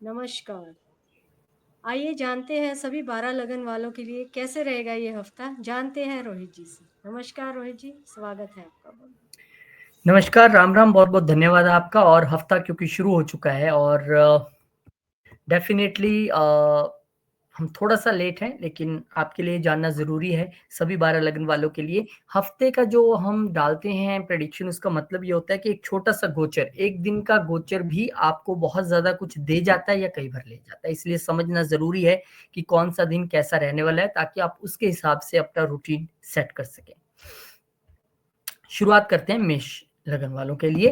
नमस्कार। आइए जानते हैं सभी 12 लगन वालों के लिए कैसे रहेगा ये हफ्ता। जानते हैं रोहित जी से। नमस्कार रोहित जी, स्वागत है आपका। बोलिए। नमस्कार, राम राम, बहुत-बहुत धन्यवाद आपका। और हफ्ता क्योंकि शुरू हो चुका है और डेफ़िनेटली हम थोड़ा-सा लेट हैं, लेकिन आपके लिए जानना ज़रूरी है, सभी 12 लगन वालों के लिए। हफ्ते का जो हम डालते हैं प्रेडिक्शन, उसका मतलब ये होता है कि एक छोटा-सा गोचर, 1 दिन का गोचर भी आपको बहुत ज़्यादा कुछ दे जाता है या कई बार ले जाता है। इसलिए समझना ज़रूरी है कि कौन-सा दिन कैसा रहने वाला है, ताकि आप उसके हिसाब से अपना रूटीन सेट कर सकें। शुरुआत करते हैं मेष लगन वालों के लिए।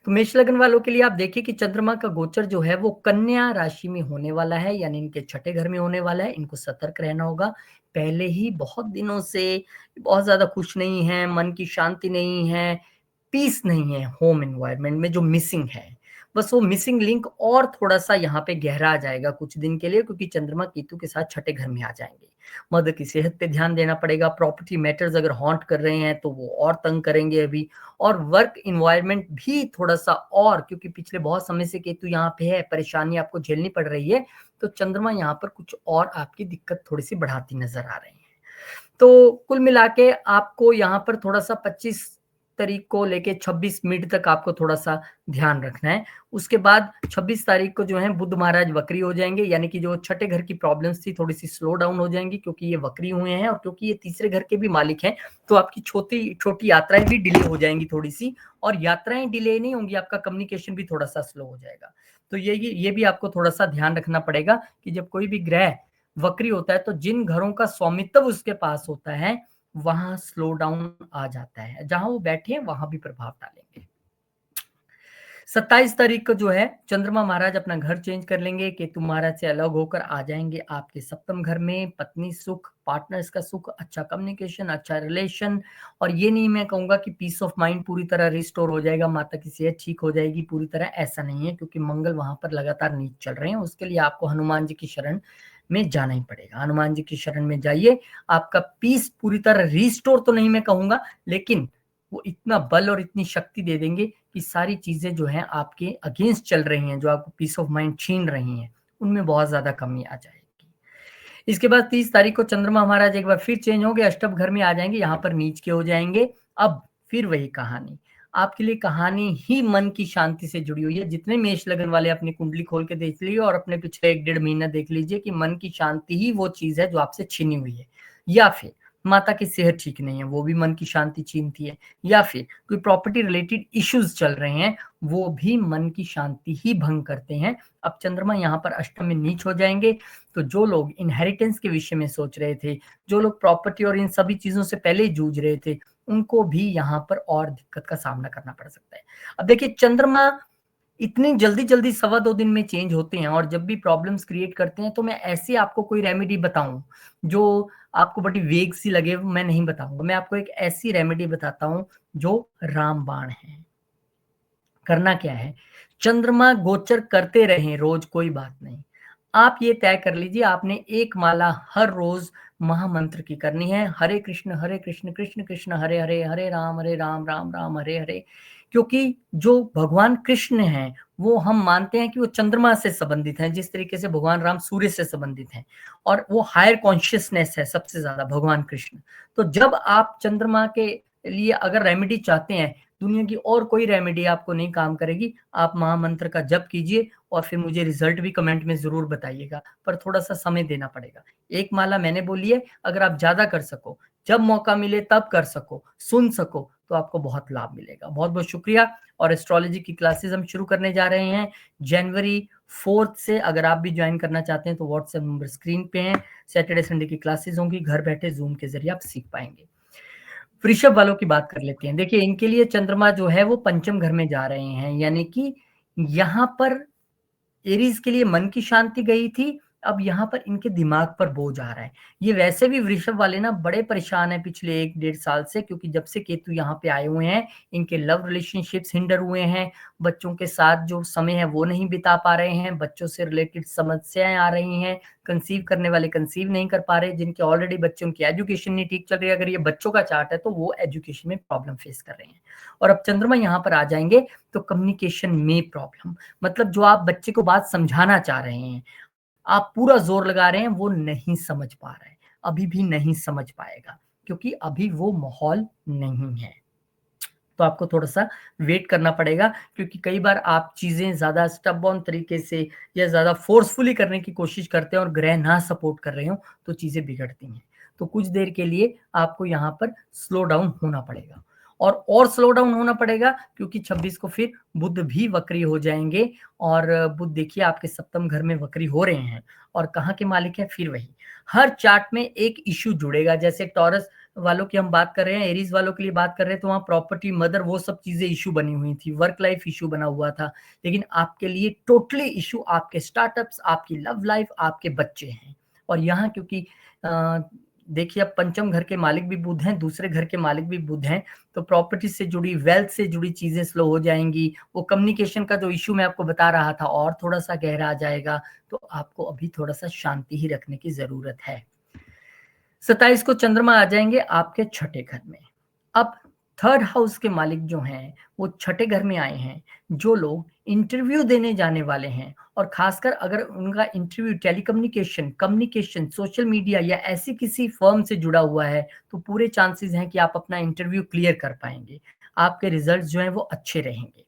तो मेष लगन वालों के लिए आप देखिए कि चंद्रमा का गोचर जो है वो कन्या राशि में होने वाला है, यानी इनके छठे घर में होने वाला है। इनको सतर्क रहना होगा। पहले ही बहुत दिनों से बहुत ज़्यादा खुश नहीं है, मन की शांति नहीं है, पीस नहीं है होम एनवायरनमेंट में, जो मिसिंग है। बस वो मिसिंग लिंक और थोड़ा-सा यहाँ पे गहरा आ जाएगा कुछ दिन के लिए, क्योंकि चंद्रमा केतु के साथ छठे घर में आ जाएँगे। मदर की सेहत पे ध्यान देना पड़ेगा। प्रॉपर्टी मैटर्स अगर हॉन्ट कर रहे हैं तो वो और तंग करेंगे अभी। और वर्क एनवायरनमेंट भी थोड़ा-सा, और क्योंकि पिछले बहुत समय से केतु यहाँ पे है, परेशानी आपको झेलनी पड़ रही है, तो चंद्रमा यहाँ पर कुछ और आपकी दिक्कत थोड़ी-सी बढ़ाती नज़र आ रही है। तो कुल मिला के आपको यहाँ पर थोड़ा-सा 25 तारीख को लेके 26 मिड तक आपको थोड़ा-सा ध्यान रखना है। उसके बाद 26 तारीख को जो है बुध महाराज वक्री हो जाएँगे, यानी कि जो छठे घर की प्रॉब्लम्स थी थोड़ी-सी स्लो डाउन हो जाएँगी, क्योंकि ये वक्री हुए हैं और क्योंकि ये तीसरे घर के भी मालिक हैं, तो आपकी छोटी-छोटी यात्राएँ भी डिले हो जाएँगी थोड़ी-सी। और यात्राएँ डिले नहीं होंगी, आपका कम्युनिकेशन भी थोड़ा-सा स्लो हो जाएगा। तो ये भी आपको थोड़ा-सा ध्यान रखना पड़ेगा कि जब कोई भी ग्रह वक्री होता है तो जिन घरों का स्वामित्व उसके पास होता है, वहां स्लो डाउन आ जाता है। जहां वो बैठे हैं वहां भी प्रभाव डालेंगे। 27 तारीख को जो है चंद्रमा महाराज अपना घर चेंज कर लेंगे, केतु महाराज से अलग होकर आ जाएंगे आपके सप्तम घर में। पत्नी सुख, पार्टनर्स का सुख, अच्छा कम्युनिकेशन, अच्छा रिलेशन। और ये नहीं मैं कहूंगा कि पीस ऑफ माइंड पूरी तरह रिस्टोर हो जाएगा, माता की सेहत ठीक हो जाएगी पूरी तरह, ऐसा नहीं है, क्योंकि मंगल वहां पर लगातार नीच चल रहे हैं। उसके लिए आपको हनुमान जी की शरण में जाना ही पड़ेगा। हनुमान जी की शरण में जाइए, आपका पीस पूरी तरह रिस्टोर तो नहीं मैं कहूंगा, लेकिन वो इतना बल और इतनी शक्ति दे देंगे कि सारी चीजें जो हैं आपके अगेंस्ट चल रही हैं, जो आपको पीस ऑफ माइंड छीन रही हैं, उनमें बहुत ज्यादा कमी आ जाएगी। इसके बाद 30 तारीख को चंद्रमा महाराज एक बार फिर चेंज होंगे, अष्टम घर में आ जाएंगे, यहाँ पर नीच के हो जाएंगे। अब फिर वही कहानी आपके लिए, कहानी ही मन की शांति से जुड़ी हुई है। जितने मेष लगन वाले अपनी कुंडली खोल के देख लीजिए और अपने पिछले 1 डेढ़ महीना देख लीजिए कि मन की शांति ही वो चीज है जो आपसे छीनी हुई है। या फिर माता की सेहत ठीक नहीं है, वो भी मन की शांति छीनती है। या फिर कोई प्रॉपर्टी रिलेटेड इश्यूज चल रहे हैं, वो भी मन की शांति ही भंग करते हैं। अब चंद्रमा यहाँ पर अष्टम में नीच हो जाएंगे, तो जो लोग इनहेरिटेंस के विषय में सोच रहे थे, जो लोग प्रॉपर्टी और इन सभी चीजों से पहले ही जूझ रहे थे, उनको भी यहाँ पर और दिक्कत का सामना करना पड़ सकता है। अब देखिए, चंद्रमा इतनी जल्दी जल्दी 2.25 दिन में चेंज होते हैं, और जब भी प्रॉब्लम्स क्रिएट करते हैं तो मैं ऐसी आपको कोई रेमेडी बताऊं जो आपको बड़ी वेग सी लगे, मैं नहीं बताऊंगा। मैं आपको एक ऐसी रेमेडी बताता हूं जो रामबाण है। करना क्या है, चंद्रमा गोचर करते रहें रोज, कोई बात नहीं। आप ये तय कर लीजिए, आपने एक माला हर रोज महामंत्र की करनी है, हरे कृष्ण कृष्ण कृष्ण हरे हरे, हरे राम राम राम हरे हरे। क्योंकि जो भगवान कृष्ण हैं, वो हम मानते हैं कि वो चंद्रमा से संबंधित हैं, जिस तरीके से भगवान राम सूर्य से संबंधित हैं। और वो हायर कॉन्शियसनेस है सबसे ज्यादा भगवान कृष्ण। तो जब आप चंद्रमा के लिए अगर रेमेडी चाहते हैं, दुनिया की और कोई रेमेडी आपको नहीं काम करेगी, आप महामंत्र का जप कीजिए और फिर मुझे रिजल्ट भी कमेंट में जरूर बताइएगा, पर थोड़ा सा समय देना पड़ेगा। एक माला मैंने बोली है, अगर आप ज्यादा कर सको, जब मौका मिले तब कर सको, सुन सको, तो आपको बहुत लाभ मिलेगा। बहुत बहुत शुक्रिया। और एस्ट्रोलॉजी की क्लासेस हम शुरू करने जा रहे हैं जनवरी 4 से। अगर आप भी ज्वाइन करना चाहते हैं तो व्हाट्सएप नंबर स्क्रीन पे है। सैटरडे संडे की क्लासेस होंगी, घर बैठे जूम के जरिए आप सीख पाएंगे। वृषभ वालों की बात कर लेते हैं। देखिए, इनके लिए चंद्रमा जो है वो पंचम घर में जा रहे हैं, यानी कि यहाँ पर एरीज के लिए मन की शांति गई थी, अब यहाँ पर इनके दिमाग पर बोझ आ रहा है। ये वैसे भी वृषभ वाले ना बड़े परेशान हैं पिछले 1 डेढ़ साल से, क्योंकि जब से केतु यहाँ पे आए हुए हैं, इनके लव रिलेशनशिप्स हिंडर हुए हैं, बच्चों के साथ जो समय है वो नहीं बिता पा रहे हैं, बच्चों से रिलेटेड समस्याएँ आ रही हैं, कंसीव करने वाले कंसीव नहीं कर पा रहे, जिनके ऑलरेडी बच्चों की एजुकेशन नहीं ठीक चल रही है। अगर ये बच्चों का चार्ट है तो वो एजुकेशन में प्रॉब्लम फेस कर रहे हैं। और अब चंद्रमा यहाँ पर आ जाएँगे तो कम्युनिकेशन में प्रॉब्लम, मतलब जो आप बच्चे को बात समझाना चाह रहे हैं, आप पूरा ज़ोर लगा रहे हैं, वो नहीं समझ पा रहा है, अभी भी नहीं समझ पाएगा, क्योंकि अभी वो माहौल नहीं है। तो आपको थोड़ा-सा वेट करना पड़ेगा, क्योंकि कई बार आप चीज़ें ज़्यादा स्टबबॉर्न तरीके से या ज़्यादा फ़ोर्सफुली करने की कोशिश करते हैं और ग्रह ना सपोर्ट कर रहे हों, तो चीज़ें बिगड़ती हैं। तो कुछ देर के लिए आपको यहाँ पर स्लो डाउन होना पड़ेगा, और स्लो डाउन होना पड़ेगा, क्योंकि 26 को फिर बुध भी वक्री हो जाएँगे, और बुध देखिए आपके सप्तम घर में वक्री हो रहे हैं, और कहाँ के मालिक हैं? फिर वही। हर चार्ट में एक इश्यू जुड़ेगा, जैसे टॉरस वालों की हम बात कर रहे हैं, एरीज वालों के लिए बात कर रहे हैं, तो वहाँ प्रॉपर्टी, मदर, वो सब चीज़ें इश्यू बनी हुई थी, वर्क लाइफ इश्यू बना हुआ था। लेकिन आपके लिए टोटली इश्यू आपके स्टार्टअप्स, आपकी लव लाइफ, आपके बच्चे हैं। और यहाँ क्योंकि देखिए अब पंचम घर के मालिक भी बुध हैं, दूसरे घर के मालिक भी बुध हैं, तो प्रॉपर्टी से जुड़ी, वेल्थ से जुड़ी चीज़ें स्लो हो जाएँगी। वो कम्युनिकेशन का जो इश्यू मैं आपको बता रहा था और थोड़ा-सा गहरा आ जाएगा, तो आपको अभी थोड़ा-सा शांति ही रखने की ज़रूरत है। 27 को चंद्रमा आ जाएँगे आपके छठे घर में। अब थर्ड हाउस के मालिक जो हैं, वो छठे घर में आए हैं। जो लोग इंटरव्यू देने जाने वाले हैं, और खासकर अगर उनका interview telecommunication, communication, social media या ऐसी किसी फर्म से जुड़ा हुआ है, तो पूरे चांसेस हैं कि आप अपना इंटरव्यू क्लियर कर पाएँगे। आपके रिजल्ट्स जो हैं वो अच्छे रहेंगे।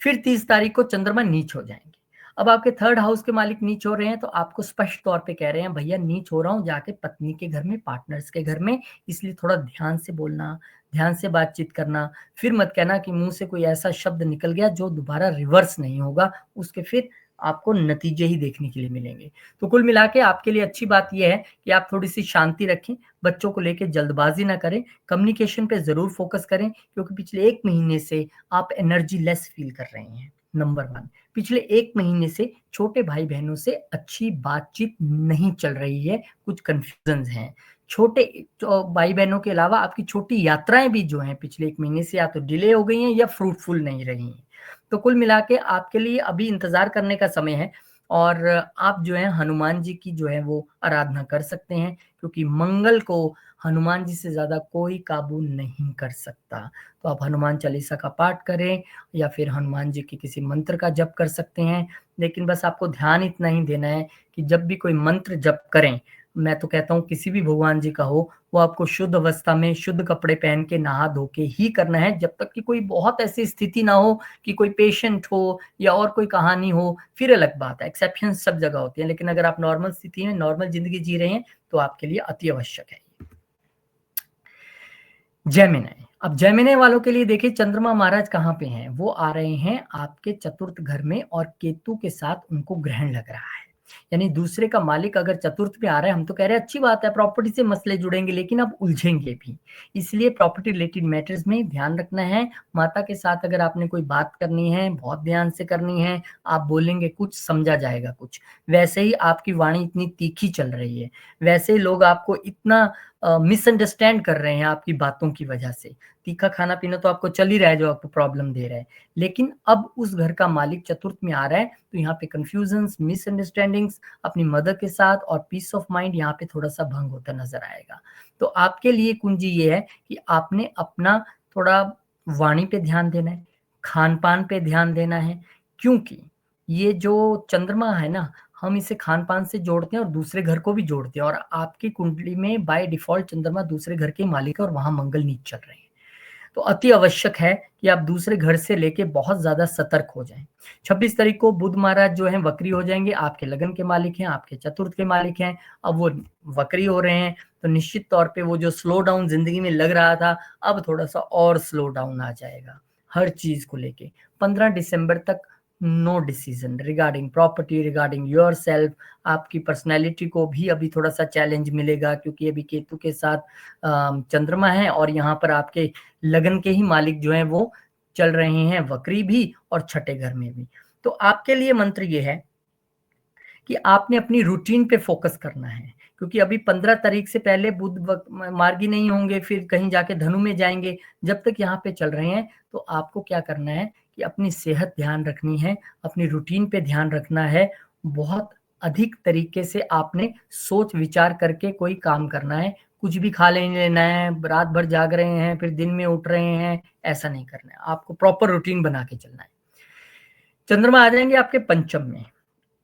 फिर 30 तारीख को चंद्रमा नीच हो जाएँगे। अब आपके थर्ड हाउस के मालिक नीच हो रहे हैं, तो आपको स्पष्ट तौर पे कह रहे हैं, भैया नीच हो रहा हूँ जाके पत्नी के घर में, पार्टनर्स के घर में, इसलिए थोड़ा ध्यान से बोलना, ध्यान से बातचीत करना। फिर मत कहना कि मुँह से कोई ऐसा शब्द निकल गया जो दोबारा रिवर्स नहीं होगा, उसके फिर आपको नतीजे ही देखने के लिए मिलेंगे। तो कुल मिला के आपके लिए अच्छी बात ये है कि आप थोड़ी-सी शांति रखें, बच्चों को लेके जल्दबाज़ी ना करें, कम्युनिकेशन पे ज़रूर फ़ोकस करें, क्योंकि पिछले 1 महीने से आप एनर्जी लेस फ़ील कर रहे हैं, नंबर 1। पिछले 1 महीने से छोटे भाई-बहनों से अच्छी बातचीत नहीं चल रही है, कुछ कन्फ्यूज़न्स हैं। छोटे भाई-बहनों के अलावा आपकी छोटी यात्राएँ भी जो हैं पिछले 1 महीने से या तो डिले हो गई हैं या फ्रूटफुल नहीं रही हैं। तो कुल मिला के आपके लिए अभी इंतज़ार करने का समय है, और आप जो है हनुमान जी की जो है वो आराधना कर सकते हैं, क्योंकि मंगल को हनुमान जी से ज़्यादा कोई काबू नहीं कर सकता। तो आप हनुमान चालीसा का पाठ करें, या फिर हनुमान जी के किसी मंत्र का जप कर सकते हैं। लेकिन बस आपको ध्यान इतना ही देना है कि जब भी कोई मंत्र जप करें, मैं तो कहता हूँ किसी भी भगवान जी का हो, वो आपको शुद्ध अवस्था में शुद्ध कपड़े पहन के नहा धो के ही करना है, जब तक कि कोई बहुत ऐसी स्थिति ना हो कि कोई पेशेंट हो या और कोई कहानी हो, फिर अलग बात है। एक्सेप्शंस सब जगह होती हैं, लेकिन अगर आप नॉर्मल स्थिति में नॉर्मल ज़िंदगी जी रहे हैं, तो आपके लिए अति आवश्यक है। जेमिनी, अब जेमिनी वालों के लिए देखिए चंद्रमा महाराज कहाँ पे हैं? वो आ रहे हैं आपके चतुर्थ घर में, और केतु के साथ उनको ग्रहण लग रहा है। यानी दूसरे का मालिक अगर चतुर्थ में आ रहा है, हम तो कह रहे हैं अच्छी बात है, प्रॉपर्टी से मसले जुड़ेंगे, लेकिन अब उलझेंगे भी। इसलिए प्रॉपर्टी रिलेटेड मैटर्स में ध्यान रखना है। माता के साथ अगर आपने कोई बात करनी है, बहुत ध्यान से करनी है, आप बोलेंगे कुछ, समझा जाएगा कुछ। वैसे ही आपकी वाणी इतनी तीखी चल रही है, वैसे ही लोग आपको इतना मिसअंडरस्टैंड कर रहे हैं आपकी बातों की वजह से। तीखा खाना-पीना तो आपको चल ही रहा है जो आपको प्रॉब्लम दे रहा है। लेकिन अब उस घर का मालिक चतुर्थ में आ रहा है, तो यहाँ पे कन्फ्यूजन्स, मिसअंडरस्टैंडिंग्स अपनी मदर के साथ और पीस ऑफ माइंड यहाँ पे थोड़ा-सा भंग होता नज़र आएगा। तो आपके लिए कुंजी ये है कि आपने अपना थोड़ा वाणी पे ध्यान देना है, खान-पान पे ध्यान देना है, क्योंकि ये जो चंद्रमा है ना, हम इसे खान-पान से जोड़ते हैं और दूसरे घर को भी जोड़ते हैं, और आपकी कुंडली में बाय डिफ़ॉल्ट चंद्रमा दूसरे घर के मालिक है और वहाँ मंगल नीच चल रहे हैं। तो अति आवश्यक है कि आप दूसरे घर से लेके बहुत ज़्यादा सतर्क हो जाएँ। 26 तारीख को बुध महाराज जो हैं वक्री हो जाएँगे, आपके लगन के मालिक हैं, आपके चतुर्थ के मालिक हैं। अब वो वक्री हो रहे हैं, तो निश्चित तौर पे वो जो स्लो डाउन ज़िंदगी में लग रहा था, अब थोड़ा-सा और स्लो डाउन आ जाएगा, हर चीज़ को लेके। 15 दिसंबर तक no decision regarding property, regarding yourself. आपकी पर्सनैलिटी को भी अभी थोड़ा-सा चैलेंज मिलेगा, क्योंकि अभी केतु के साथ चंद्रमा है, और यहाँ पर आपके लगन के ही मालिक जो हैं वो चल रहे हैं वक्री भी और छठे घर में भी। तो आपके लिए मंत्र ये है कि आपने अपनी रूटीन पे फोकस करना है, क्योंकि अभी 15 तारीख से पहले बुध मार्गी नहीं होंगे, फिर कहीं जाके धनु में जाएंगे। जब तक यहाँ पे चल रहे हैं तो आपको क्या करना है कि अपनी सेहत ध्यान रखनी है, अपनी रूटीन पे ध्यान रखना है, बहुत अधिक तरीके से आपने सोच विचार करके कोई काम करना है। कुछ भी खा लेना है, रात भर जाग रहे हैं फिर दिन में उठ रहे हैं, ऐसा नहीं करना है। आपको प्रॉपर रूटीन बना के चलना है। चंद्रमा आ जाएंगे आपके पंचम में।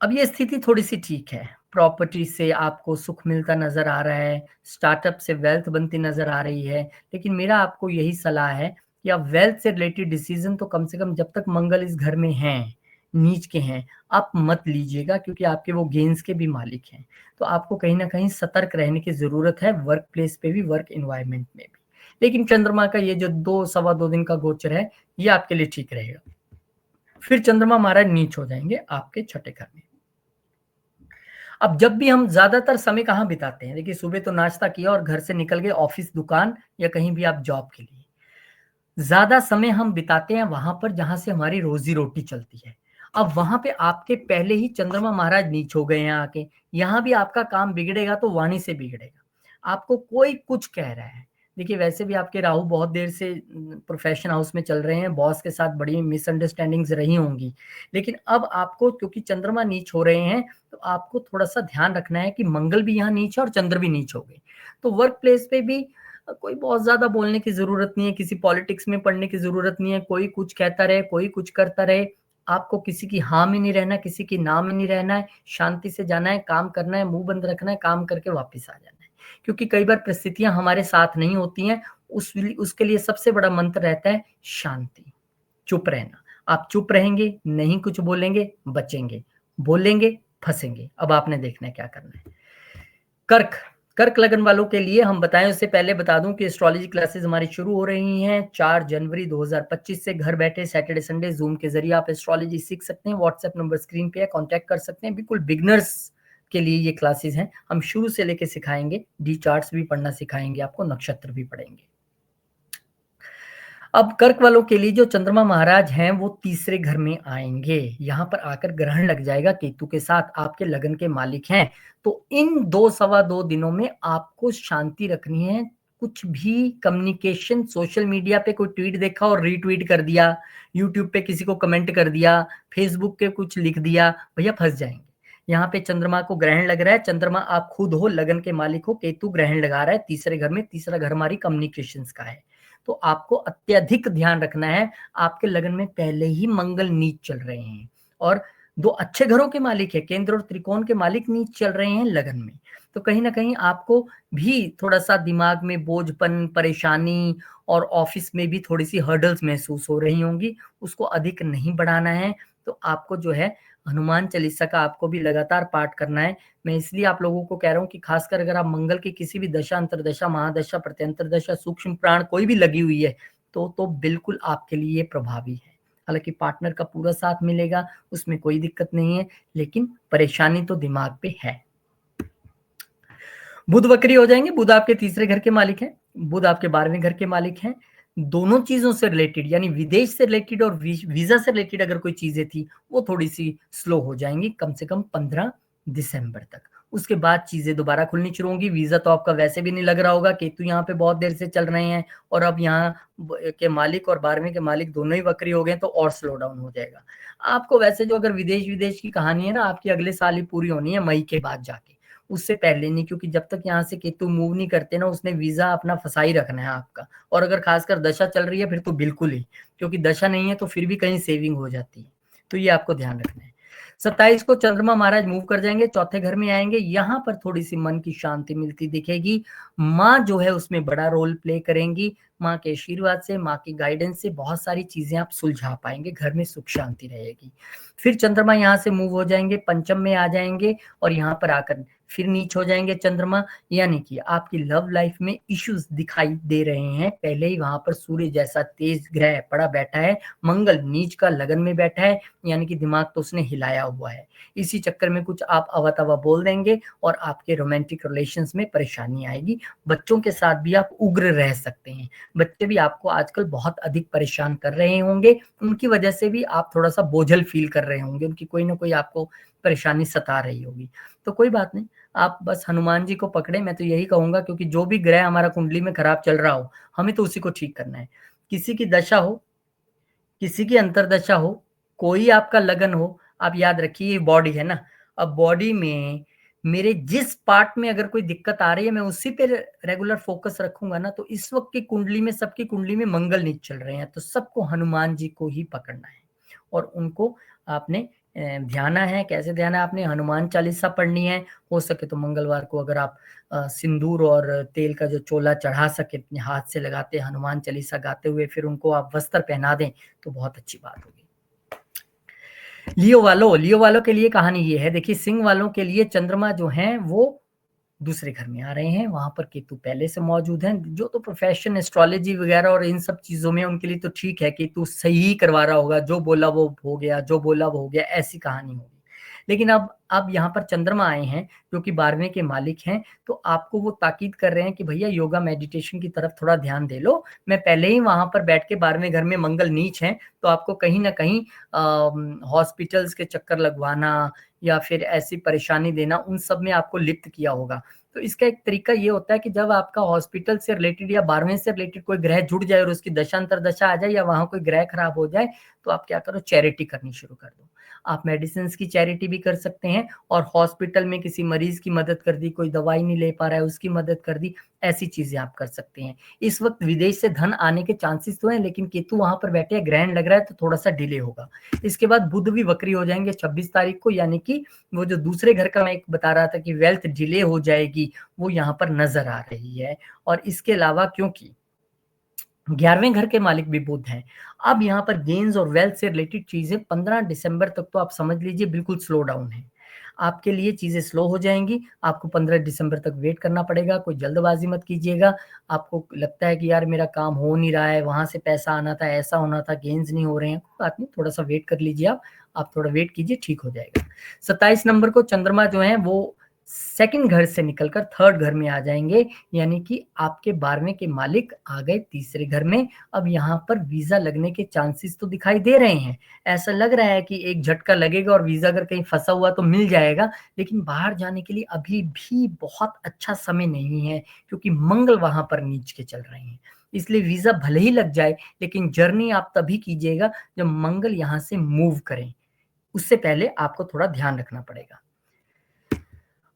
अब ये स्थिति थोड़ी सी ठीक है, प्रॉपर्टी से आपको सुख मिलता नजर आ रहा है, स्टार्टअप से वेल्थ बनती नजर आ रही है, लेकिन मेरा आपको यही सलाह है कि आप वेल्थ से रिलेटेड डिसीजन तो कम से कम जब तक मंगल इस घर में हैं, नीच के हैं, आप मत लीजिएगा, क्योंकि आपके वो गेंस के भी मालिक हैं। तो आपको कहीं ना कहीं सतर्क रहने की जरूरत है, वर्क प्लेस पे भी, वर्क इन्वायरमेंट में भी। लेकिन चंद्रमा का ये जो 2 सवा 2 दिन का गोचर है, ये आपके लिए ठीक रहेगा। फिर चंद्रमा महाराज नीच हो जाएंगे आपके छठे घर में। अब जब भी हम ज्यादातर समय कहाँ बिताते हैं, देखिए सुबह तो नाश्ता किया और घर से निकल गए ऑफिस, दुकान या कहीं भी आप जॉब के लिए, ज्यादा समय हम बिताते हैं वहां पर जहां से हमारी रोजी रोटी चलती है। अब वहां पे आपके पहले ही चंद्रमा महाराज नीच हो गए हैं आके, यहाँ भी आपका काम बिगड़ेगा तो वाणी से बिगड़ेगा। आपको कोई कुछ कह रहा है, देखिए वैसे भी आपके राहु बहुत देर से प्रोफेशन हाउस में चल रहे हैं, बॉस के साथ बड़ी मिसअंडरस्टैंडिंग्स रही होंगी, लेकिन अब आपको क्योंकि चंद्रमा नीच हो रहे हैं तो आपको थोड़ा सा ध्यान रखना है कि मंगल भी यहाँ नीच है और चंद्र भी नीच हो गए। तो वर्क प्लेस पे भी कोई बहुत ज्यादा बोलने की जरूरत नहीं है, किसी पॉलिटिक्स में पढ़ने की जरूरत नहीं है, कोई कुछ कहता रहे कोई कुछ करता रहे, आपको किसी की हाँ में नहीं रहना, किसी की ना में नहीं रहना है, शांति से जाना है, काम करना है, मुंह बंद रखना है, काम करके वापस आ जाना है। क्योंकि कई बार परिस्थितियां हमारे साथ नहीं होती हैं, उसके लिए सबसे बड़ा मंत्र रहता है शांति, चुप रहना। आप चुप रहेंगे, नहीं कुछ बोलेंगे, बचेंगे, बोलेंगे फंसेंगे। अब आपने देखना है क्या करना है। कर्क, कर्क लगन वालों के लिए हम बताएं उससे पहले बता दूं कि एस्ट्रोलॉजी क्लासेस हमारी शुरू हो रही हैं 4 जनवरी 2025 से। घर बैठे सैटरडे संडे जूम के जरिए आप एस्ट्रोलॉजी सीख सकते हैं। व्हाट्सएप नंबर स्क्रीन पे है, कांटेक्ट कर सकते हैं। बिल्कुल बिगनर्स के लिए ये क्लासेस हैं, हम शुरू से लेके सिखाएंगे, डी चार्ट्स भी पढ़ना सिखाएंगे आपको, नक्षत्र भी पढ़ेंगे। अब कर्क वालों के लिए जो चंद्रमा महाराज हैं वो तीसरे घर में आएंगे, यहाँ पर आकर ग्रहण लग जाएगा केतु के साथ, आपके लगन के मालिक हैं। तो इन 2 सवा 2 दिनों में आपको शांति रखनी है। कुछ भी कम्युनिकेशन, सोशल मीडिया पे कोई ट्वीट देखा और रीट्वीट कर दिया, यूट्यूब पे किसी को कमेंट कर दिया, फेसबुक पे कुछ लिख दिया, भैया फंस जाएंगे। यहाँ पे चंद्रमा को ग्रहण लग रहा है, चंद्रमा आप खुद हो, लगन के मालिक हो, केतु ग्रहण लगा रहा है तीसरे घर में। तीसरा घर हमारी कम्युनिकेशन का है, तो आपको अत्यधिक ध्यान रखना है। आपके लगन में पहले ही मंगल नीच चल रहे हैं और 2 अच्छे घरों के मालिक है, केंद्र और त्रिकोण के मालिक नीच चल रहे हैं लगन में। तो कहीं ना कहीं आपको भी थोड़ा सा दिमाग में बोझपन, परेशानी और ऑफिस में भी थोड़ी सी हर्डल्स महसूस हो रही होंगी, उसको अधिक नहीं बढ़ाना है। तो आपको जो है हनुमान चालीसा का आपको भी लगातार पाठ करना है। मैं इसलिए आप लोगों को कह रहा हूँ कि खासकर अगर आप मंगल की किसी भी दशा, अंतरदशा, महादशा, प्रत्यंतर दशा, सूक्ष्म प्राण कोई भी लगी हुई है तो बिल्कुल आपके लिए प्रभावी है। हालांकि पार्टनर का पूरा साथ मिलेगा, उसमें कोई दिक्कत नहीं है, लेकिन परेशानी तो दिमाग पे है। बुध वक्री हो जाएंगे, बुध आपके तीसरे घर के मालिक हैं, बुध आपके 12वें घर के मालिक हैं। दोनों चीजों से रिलेटेड, यानी विदेश से रिलेटेड और वीजा से रिलेटेड अगर कोई चीजें थी वो थोड़ी सी स्लो हो जाएंगी, कम से कम 15 दिसंबर तक। उसके बाद चीजें दोबारा खुलनी शुरू होंगी। वीजा तो आपका वैसे भी नहीं लग रहा होगा, केतु यहाँ पे बहुत देर से चल रहे हैं और अब यहाँ के मालिक और 12वें के मालिक दोनों ही वक्री हो गए, तो और स्लो डाउन हो जाएगा। आपको वैसे जो अगर विदेश की कहानी है ना, आपकी अगले साल ही पूरी होनी है, मई के बाद जाके, उससे पहले नहीं, क्योंकि जब तक यहाँ से केतु मूव नहीं करते ना, उसने वीजा अपना फसाई रखना है आपका। और अगर खासकर दशा चल रही है फिर तो बिल्कुल ही, क्योंकि दशा नहीं है तो फिर भी कहीं सेविंग हो जाती है। तो ये आपको ध्यान रखना है। 27 को चंद्रमा महाराज मूव कर जाएंगे, चौथे घर में आएंगे। यहाँ पर थोड़ी सी मन की शांति मिलती दिखेगी। माँ जो है उसमें बड़ा रोल प्ले करेंगी। माँ के आशीर्वाद से, माँ की गाइडेंस से बहुत सारी चीजें आप सुलझा पाएंगे, घर में सुख शांति रहेगी। फिर चंद्रमा यहाँ से मूव हो जाएंगे, पंचम में आ जाएंगे और यहाँ पर आकर फिर नीच हो जाएंगे चंद्रमा। यानी कि आपकी लव लाइफ में इश्यूज दिखाई दे रहे हैं। पहले ही वहां पर सूर्य जैसा तेज ग्रह पड़ा बैठा है, मंगल नीच का लगन में बैठा है, यानी कि दिमाग तो उसने हिलाया हुआ है। इसी चक्कर में कुछ आप अवा तवा बोल देंगे और आपके रोमांटिक रिलेशंस में परेशानी आएगी। बच्चों के साथ भी आप उग्र रह सकते हैं। बच्चे भी आपको आजकल बहुत अधिक परेशान कर रहे होंगे, उनकी वजह से भी आप थोड़ा सा बोझल फील कर रहे होंगे, उनकी कोई ना कोई आपको परेशानी सता रही होगी। तो कोई बात नहीं, आप बस हनुमान जी को पकड़े, मैं तो यही कहूंगा, क्योंकि जो भी ग्रह हमारा कुंडली में खराब चल रहा हो, हमें तो उसी को ठीक करना है। किसी की दशा हो, किसी की अंतरदशा हो, कोई आपका लगन हो, आप याद रखिए ये बॉडी है ना, अब बॉडी में मेरे जिस पार्ट में अगर कोई दिक्कत आ रही है, मैं उसी पे रेगुलर फोकस रखूंगा ना, तो इस वक्त की कुंडली में, सबकी कुंडली में मंगल नीच चल रहे हैं, तो सबको हनुमान जी को ही पकड़ना है और उनको आपने ध्याना है। कैसे ध्याना है? आपने हनुमान चालीसा पढ़नी है। हो सके तो मंगलवार को अगर आप सिंदूर और तेल का जो चोला चढ़ा सके, अपने हाथ से लगाते हनुमान चालीसा गाते हुए फिर उनको आप वस्त्र पहना दें, तो बहुत अच्छी बात होगी। लियो वालों के लिए कहानी ये है, देखिए सिंह वालों के लिए चंद्रमा जो हैं वो दूसरे घर में आ रहे हैं, वहां पर केतु पहले से मौजूद हैं। जो तो प्रोफेशन एस्ट्रोलॉजी वगैरह और इन सब चीजों में उनके लिए तो ठीक है, केतु सही ही करवा रहा होगा, जो बोला वो हो गया, जो बोला वो हो गया, ऐसी कहानी होगी। लेकिन अब यहाँ पर चंद्रमा आए हैं जो कि 12वें के मालिक हैं, तो आपको वो ताकीद कर रहे हैं कि भैया योगा मेडिटेशन की तरफ थोड़ा ध्यान दे लो। मैं पहले ही वहां पर बैठ के 12वें घर में मंगल नीच है, तो आपको कहीं ना कहीं हॉस्पिटल्स के चक्कर लगवाना या फिर ऐसी परेशानी देना, उन सब में आपको लिप्त किया होगा। तो इसका एक तरीका ये होता है कि जब आपका हॉस्पिटल से रिलेटेड या 12वें से रिलेटेड कोई ग्रह जुड़ जाए और उसकी दशांतर दशा आ जाए या वहां कोई ग्रह खराब हो जाए, तो आप क्या करो, चैरिटी करनी शुरू कर दो। आप मेडिसिन की चैरिटी भी कर सकते हैं और हॉस्पिटल में किसी मरीज की मदद कर दी, कोई दवाई नहीं ले पा रहा है उसकी मदद कर दी, ऐसी चीजें आप कर सकते हैं। इस वक्त विदेश से धन आने के चांसेस तो हैं, लेकिन केतु वहां पर बैठे हैं, ग्रहण लग रहा है, तो थोड़ा सा डिले होगा। इसके बाद बुध भी वक्री हो जाएंगे 26 तारीख को, यानी कि वो जो दूसरे घर का मैं एक बता रहा था कि वेल्थ डिले हो जाएगी, वो यहाँ पर नजर आ रही है। और इसके अलावा क्योंकि 11वें घर के मालिक भी बुध हैं, अब यहाँ पर गेन्स और वेल्थ से रिलेटेड चीजें 15 दिसंबर तक तो आप समझ लीजिए बिल्कुल स्लो डाउन है। आपके लिए चीजें स्लो हो जाएंगी, आपको 15 दिसंबर तक वेट करना पड़ेगा। कोई जल्दबाजी मत कीजिएगा। आपको लगता है कि यार मेरा काम हो नहीं रहा है, वहां से पैसा आना था, ऐसा होना था, गेन्स नहीं हो रहे हैं, कोई बात नहीं, थोड़ा सा वेट कर लीजिए। आप थोड़ा वेट कीजिए, ठीक हो जाएगा। 27 नंबर को चंद्रमा जो है वो सेकंड घर से निकलकर थर्ड घर में आ जाएंगे, यानी कि आपके 12वें के मालिक आ गए तीसरे घर में। अब यहाँ पर वीजा लगने के चांसेस तो दिखाई दे रहे हैं, ऐसा लग रहा है कि एक झटका लगेगा और वीजा अगर कहीं फंसा हुआ तो मिल जाएगा, लेकिन बाहर जाने के लिए अभी भी बहुत अच्छा समय नहीं है, क्योंकि मंगल वहां पर नीच के चल रहे हैं। इसलिए वीजा भले ही लग जाए, लेकिन जर्नी आप तभी कीजिएगा जब मंगल यहाँ से मूव करें, उससे पहले आपको थोड़ा ध्यान रखना पड़ेगा।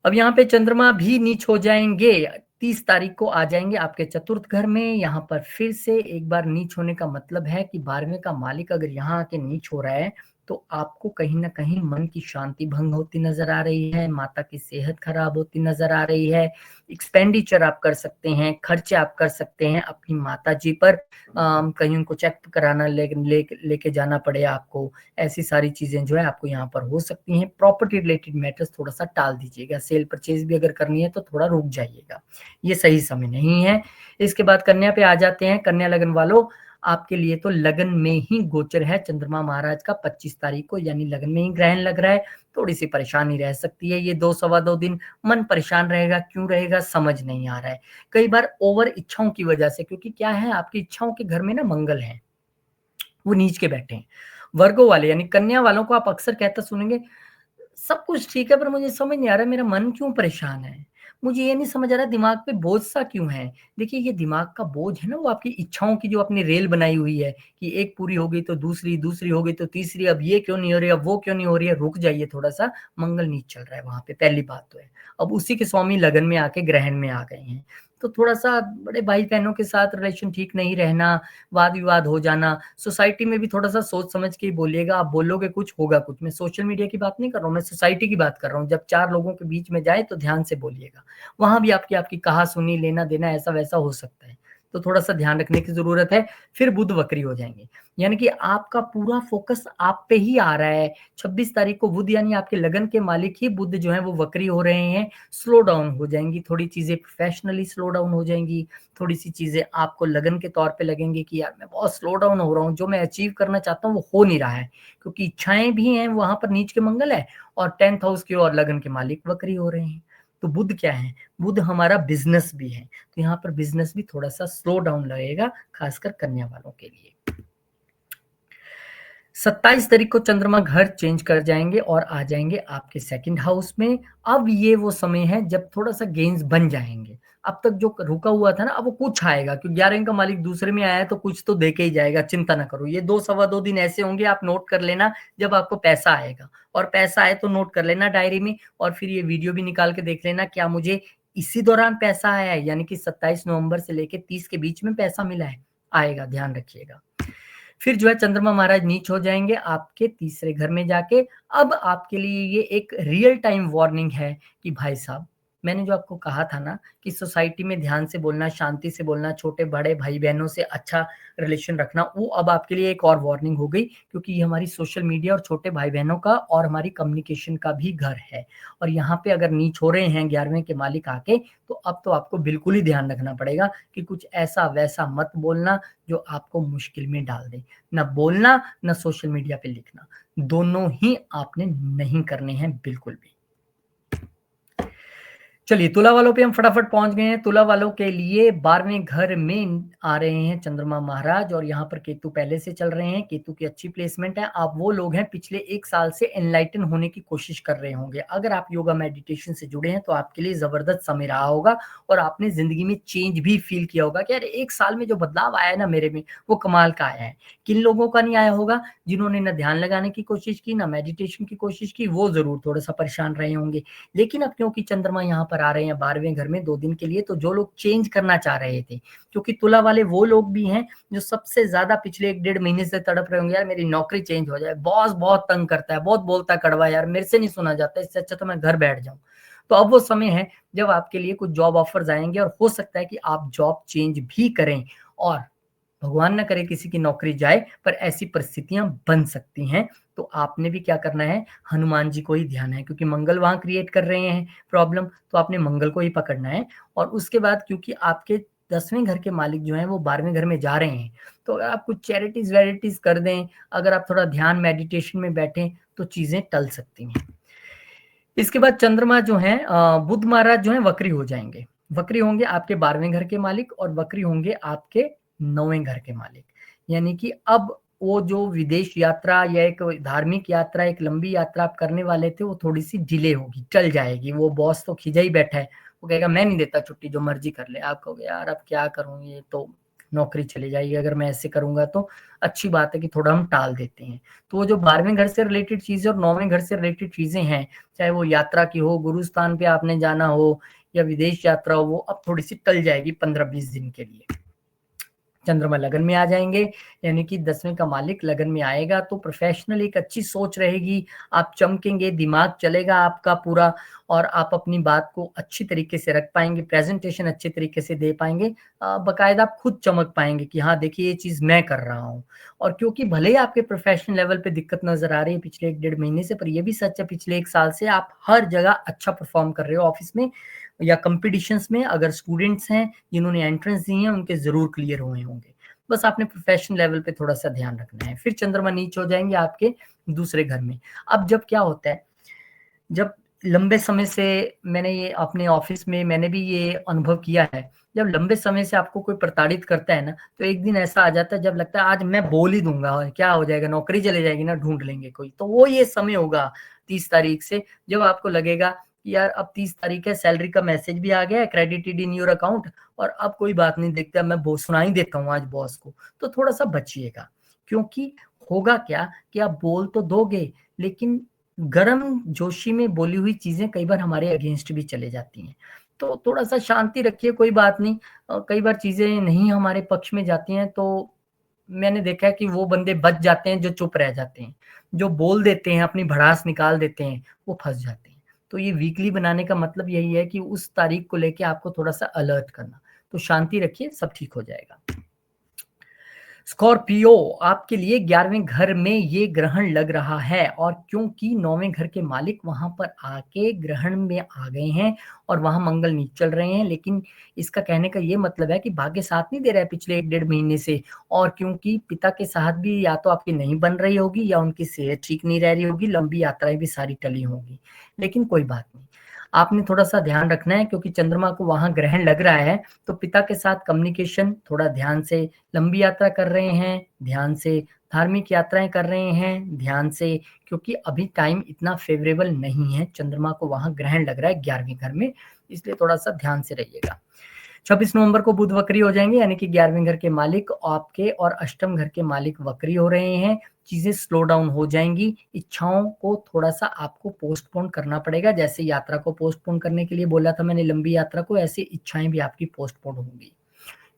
अब यहाँ पे चंद्रमा भी नीच हो जाएंगे, 30 तारीख को आ जाएंगे आपके चतुर्थ घर में। यहाँ पर फिर से एक बार नीच होने का मतलब है कि 12वें का मालिक अगर यहाँ आके नीच हो रहा है, तो आपको कहीं ना कहीं मन की शांति भंग होती नजर आ रही है, माता की सेहत खराब होती नजर आ रही है। एक्सपेंडिचर आप कर सकते हैं, खर्चे आप कर सकते हैं अपनी माता जी पर, कहीं उनको चेक कराना लेके जाना पड़े आपको, ऐसी सारी चीजें जो है आपको यहाँ पर हो सकती हैं। प्रॉपर्टी रिलेटेड मैटर्स थोड़ा सा टाल दीजिएगा, सेल परचेज भी अगर करनी है तो थोड़ा रुक जाइएगा, ये सही समय नहीं है। इसके बाद कन्या पे आ जाते हैं। कन्या लगन वालों, आपके लिए तो लगन में ही गोचर है चंद्रमा महाराज का 25 तारीख को, यानी लगन में ही ग्रहण लग रहा है। थोड़ी सी परेशानी रह सकती है, ये 2 सवा 2 दिन मन परेशान रहेगा, क्यों रहेगा समझ नहीं आ रहा है। कई बार ओवर इच्छाओं की वजह से, क्योंकि क्या है आपकी इच्छाओं के घर में ना मंगल है, वो नीच के बैठे हैं। वर्गो वाले यानी कन्या वालों को आप अक्सर कहते सुनेंगे, सब कुछ ठीक है पर मुझे समझ नहीं आ रहा मेरा मन क्यों परेशान है, मुझे ये नहीं समझ आ रहा दिमाग पे बोझ सा क्यों है। देखिए ये दिमाग का बोझ है ना, वो आपकी इच्छाओं की जो आपने रेल बनाई हुई है कि एक पूरी हो गई तो दूसरी, दूसरी हो गई तो तीसरी, अब ये क्यों नहीं हो रही, अब वो क्यों नहीं हो रही है। रुक जाइए थोड़ा सा, मंगल नीच चल रहा है वहां पे, पहली बात तो है। अब उसी के स्वामी लगन में आके ग्रहण में आ गए हैं, तो थोड़ा सा बड़े भाई बहनों के साथ रिलेशन ठीक नहीं रहना, वाद विवाद हो जाना। सोसाइटी में भी थोड़ा सा सोच समझ के ही बोलिएगा, आप बोलोगे कुछ होगा कुछ। मैं सोशल मीडिया की बात नहीं कर रहा हूँ, मैं सोसाइटी की बात कर रहा हूँ। जब 4 लोगों के बीच में जाए तो ध्यान से बोलिएगा, वहां भी आपकी आपकी कहा सुनी, लेना देना ऐसा वैसा हो सकता है, तो थोड़ा सा ध्यान रखने की जरूरत है। फिर बुध वक्री हो जाएंगे, यानी कि आपका पूरा फोकस आप पे ही आ रहा है। 26 तारीख को बुध यानी आपके लगन के मालिक ही बुध जो है वो वक्री हो रहे हैं, स्लो डाउन हो जाएंगी थोड़ी चीजें, प्रोफेशनली स्लो डाउन हो जाएंगी। थोड़ी सी चीजें आपको लगन के तौर पे लगेंगे कि यार मैं बहुत स्लो डाउन हो रहा हूँ, जो मैं अचीव करना चाहता हूँ वो हो नहीं रहा है, क्योंकि इच्छाएं भी हैं वहां पर नीच के मंगल है और 10th हाउस की और लगन के मालिक वक्री हो रहे हैं। तो बुध क्या है, बुध हमारा बिजनेस भी है, तो यहाँ पर बिजनेस भी थोड़ा सा स्लो डाउन लगेगा, खासकर कन्या वालों के लिए। 27 तारीख को चंद्रमा घर चेंज कर जाएंगे और आ जाएंगे आपके सेकंड हाउस में। अब ये वो समय है जब थोड़ा सा गेन्स बन जाएंगे। अब तक जो रुका हुआ था ना, अब वो कुछ आएगा, क्योंकि 11 का मालिक दूसरे में आया है तो कुछ तो दे के ही जाएगा, चिंता ना करो। ये 2 सवा 2 दिन ऐसे होंगे, आप नोट कर लेना जब आपको पैसा आएगा, और पैसा आए तो नोट कर लेना डायरी में, और फिर ये वीडियो भी निकाल के देख लेना क्या मुझे इसी दौरान पैसा आया है, यानी कि 27 नवंबर से लेके 30 के बीच में पैसा मिला है, आएगा, ध्यान रखिएगा। फिर जो है चंद्रमा महाराज नीच हो जाएंगे आपके तीसरे घर में जाके। अब आपके लिए ये एक रियल टाइम वार्निंग है कि भाई साहब, मैंने जो आपको कहा था ना कि सोसाइटी में ध्यान से बोलना, शांति से बोलना, छोटे बड़े भाई बहनों से अच्छा रिलेशन रखना, वो अब आपके लिए एक और वार्निंग हो गई, क्योंकि ये हमारी सोशल मीडिया और छोटे भाई बहनों का और हमारी कम्युनिकेशन का भी घर है। और यहाँ पे अगर नीच हो रहे हैं 11वें के मालिक आके, तो अब तो आपको बिल्कुल ही ध्यान रखना पड़ेगा कि कुछ ऐसा वैसा मत बोलना जो आपको मुश्किल में डाल दे। ना बोलना, ना सोशल मीडिया पे लिखना, दोनों ही आपने नहीं करने हैं बिल्कुल भी। चलिए, तुला वालों पे हम फटाफट पहुंच गए हैं। तुला वालों के लिए 12वें घर में आ रहे हैं चंद्रमा महाराज, और यहाँ पर केतु पहले से चल रहे हैं। केतु की अच्छी प्लेसमेंट है। आप वो लोग हैं पिछले 1 साल से एनलाइटन होने की कोशिश कर रहे होंगे। अगर आप योगा मेडिटेशन से जुड़े हैं तो आपके लिए जबरदस्त समय रहा होगा, और आपने जिंदगी में चेंज भी फील किया होगा कि यार 1 साल में जो बदलाव आया है ना मेरे में, वो कमाल का आया है। किन लोगों का नहीं आया होगा? जिन्होंने ना ध्यान लगाने की कोशिश की, ना मेडिटेशन की कोशिश की, वो जरूर थोड़ा सा परेशान रहे होंगे। लेकिन अब क्योंकि चंद्रमा यहाँ पर आ रहे हैं 12वें घर में 2 दिन के लिए, तो जो लोग चेंज करना चाह रहे थे, क्योंकि तुला वाले वो लोग भी हैं जो सबसे ज्यादा पिछले 1 डेढ़ महीने से तड़प रहे होंगे, यार मेरी नौकरी चेंज हो जाए, बॉस बहुत तंग करता है, बहुत बोलता कड़वा, यार मेरे से नहीं सुना जाता, इससे अच्छा तो मैं घर बैठ जाऊं। तो अब वो समय है जब आपके लिए कुछ जॉब ऑफर्स आएंगे, और हो सकता है कि आप जॉब चेंज भी करें, और भगवान ना करे किसी की नौकरी जाए, पर ऐसी परिस्थितियां बन सकती हैं। तो आपने भी क्या करना है, हनुमान जी को ही ध्यान है, क्योंकि मंगल वहां क्रिएट कर रहे हैं प्रॉब्लम, तो आपने मंगल को ही पकड़ना है। और उसके बाद क्योंकि आपके 10वें घर के मालिक जो हैं वो 12वें घर में जा रहे हैं, तो अगर आप कुछ चैरिटीज वैरिटीज कर दें, अगर आप थोड़ा ध्यान मेडिटेशन में बैठें, तो चीजें टल सकती हैं। इसके बाद चंद्रमा जो है, बुध महाराज जो है वक्री हो जाएंगे। वक्री होंगे आपके 12वें घर के मालिक, और वक्री होंगे आपके 9वें घर के मालिक। यानी कि अब वो जो विदेश यात्रा या एक धार्मिक यात्रा, एक लंबी यात्रा आप करने वाले थे, वो थोड़ी सी डिले होगी, टल जाएगी। वो बॉस तो खिजा ही बैठा है, वो कहेगा मैं नहीं देता छुट्टी, जो मर्जी कर ले। आप कहोगे यार अब क्या करूं, ये तो नौकरी चली जाएगी अगर मैं ऐसे करूंगा, तो अच्छी बात है कि थोड़ा हम टाल देते हैं। तो वो जो 12वें घर से रिलेटेड चीजें और 9वें घर से रिलेटेड चीजें हैं, चाहे वो यात्रा की हो, गुरु स्थान पे आपने जाना हो, या विदेश यात्रा हो, वो अब थोड़ी सी टल जाएगी 15-20 दिन के लिए। चंद्रमा लगन में आ जाएंगे, यानी कि 10वें का मालिक लगन में आएगा, तो प्रोफेशनल एक अच्छी सोच रहेगी, आप चमकेंगे, दिमाग चलेगा आपका पूरा, और आप अपनी बात को अच्छी तरीके से रख पाएंगे, प्रेजेंटेशन अच्छे तरीके से दे पाएंगे, बकायदा आप खुद चमक पाएंगे कि हाँ देखिए ये चीज मैं कर रहा हूँ। और क्योंकि भले ही आपके प्रोफेशनल लेवल पे दिक्कत नजर आ रही है पिछले 1 डेढ़ महीने से, पर ये भी सच है पिछले 1 साल से आप हर जगह अच्छा परफॉर्म कर रहे हो, ऑफिस में या कंपटीशंस में। अगर स्टूडेंट्स हैं जिन्होंने एंट्रेंस दी है, उनके जरूर क्लियर हुए होंगे। बस आपने प्रोफेशनल लेवल पे थोड़ा सा ध्यान रखना है। फिर चंद्रमा नीच हो जाएंगे आपके दूसरे घर में। अब जब क्या होता है, जब लंबे समय से, मैंने ये अपने ऑफिस में मैंने भी ये अनुभव किया है, जब लंबे समय से आपको कोई प्रताड़ित करता है ना, तो एक दिन ऐसा आ जाता है जब लगता है आज मैं बोल ही दूंगा, और क्या हो जाएगा, नौकरी चले जाएगी ना, ढूंढ लेंगे कोई। तो वो ये समय होगा 30 तारीख से, जब आपको लगेगा कि यार अब 30 तारीख है, सैलरी का मैसेज भी आ गया है, क्रेडिटेड इन योर अकाउंट, और अब कोई बात नहीं, देखता मैं सुना ही देता हूँ आज बॉस को। तो थोड़ा सा बचिएगा, क्योंकि होगा क्या कि आप बोल तो दोगे, लेकिन गरम जोशी में बोली हुई चीजें कई बार हमारे अगेंस्ट भी चले जाती हैं। तो थोड़ा सा शांति रखिए, कोई बात नहीं। कई बार चीजें नहीं हमारे पक्ष में जाती हैं, तो मैंने देखा है कि वो बंदे बच जाते हैं जो चुप रह जाते हैं, जो बोल देते हैं, अपनी भड़ास निकाल देते हैं, वो फंस जाते हैं। तो ये वीकली बनाने का मतलब यही है कि उस तारीख को लेके आपको थोड़ा सा अलर्ट करना। तो शांति रखिए, सब ठीक हो जाएगा। स्कॉर्पियो, आपके लिए 11वें घर में ये ग्रहण लग रहा है, और क्योंकि 9वें घर के मालिक वहां पर आके ग्रहण में आ गए हैं, और वहां मंगल नीच चल रहे हैं, लेकिन इसका कहने का ये मतलब है कि भाग्य साथ नहीं दे रहा है पिछले 1 डेढ़ महीने से। और क्योंकि पिता के साथ भी या तो आपकी नहीं बन रही होगी, या उनकी सेहत ठीक नहीं रह रही होगी, लंबी यात्राएं भी सारी टली होगी। लेकिन कोई बात नहीं, आपने थोड़ा-सा ध्यान रखना है क्योंकि चंद्रमा को वहाँ ग्रहण लग रहा है, तो पिता के साथ कम्युनिकेशन थोड़ा ध्यान से, लंबी यात्रा कर रहे हैं, ध्यान से, धार्मिक यात्राएँ कर रहे हैं, ध्यान से, क्योंकि अभी टाइम इतना फ़ेवरेबल नहीं है, चंद्रमा को वहाँ ग्रहण लग रहा है 11वें घर में, इसलिए थोड़ा-सा ध्यान से रहिएगा। 26 नवंबर को बुध वक्री हो जाएंगे, यानी कि 11वें घर के मालिक आपके और अष्टम घर के मालिक वक्री हो रहे हैं। चीजें स्लो डाउन हो जाएंगी, इच्छाओं को थोड़ा सा आपको पोस्टपोन करना पड़ेगा। जैसे यात्रा को पोस्टपोन करने के लिए बोला था मैंने, लंबी यात्रा को, ऐसे इच्छाएं भी आपकी पोस्टपोन होंगी